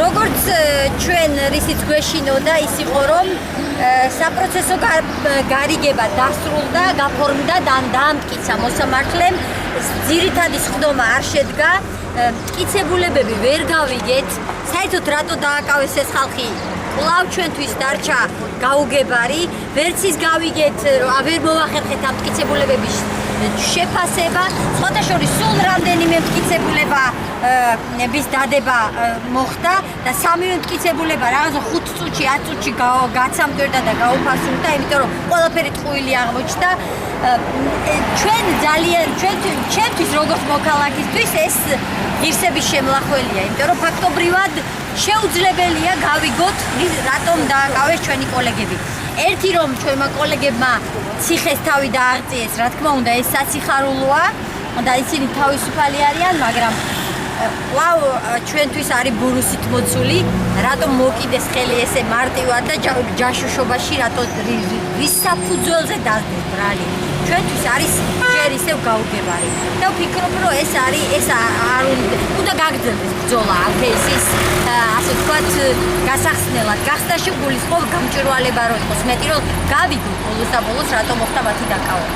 როგორც ჩვენ რისიც გვეშინოდა ის იყო რომ საპროცესო გარიგება დასრულდა, გაფორმდა და დაამტკიცა მოსამართლემ ძირითადი სხდომა არ შედგა, მტკიცებულებები ვერ გავიგეთ, საერთოდ რატო დააკავეს ეს ხალხი კვლავ ჩვენთვის დარჩა გაუგებარი, ვერც ის გავიგეთ, ვერ მოვახერხეთ ამ მტკიცებულებების შეფასება, სხვათა შორის სულ რამდენიმე მტკიცებულების დადება მოხდა და სამივე მტკიცებულება რაღაცა 5 წუთში, 10 წუთში გაცამკვირდა და გაუფასურდა, იმიტომ რომ ყველაფერი ტყუილი აღმოჩნდა. ჩვენ ძალიან ჩვენთვის როგორც მოქალაქისთვის ეს ღირსების შემლახველია, იმიტომ რომ ფაქტობრივად შეუძლებელია გავიგოთ რატომ დააკავეს ჩვენი კოლეგები. ერთი რომ ჩვენმა კოლეგებმა ციხეს თავი დააღწიეს, რა თქმა უნდა, ეს საციხარულოა და ისინი თავისუფალი არიან, მაგრამ კვლავ ჩვენთვის არის ბურუსით მოცული, რატომ მოკიდეს ხელი ესე მარტივად და ჯაშუშობაში, რატო რის საფუძველზე დაძდეთ ბრალი. ჩვენთვის არის ჯერ ისევ გაუგებარი და ვფიქრობ, რომ ეს არ უნდა გაგრძელდეს ბრძოლა ალფეისის ასე ვთქვათ გასახსნელად. გახსნა შეგვულისხმობ გამჭვირვალება რო იყოს, მეტი რომ გავიგოთ ბოლოს და ბოლოს რატომ მოხდა მათი დაკავება.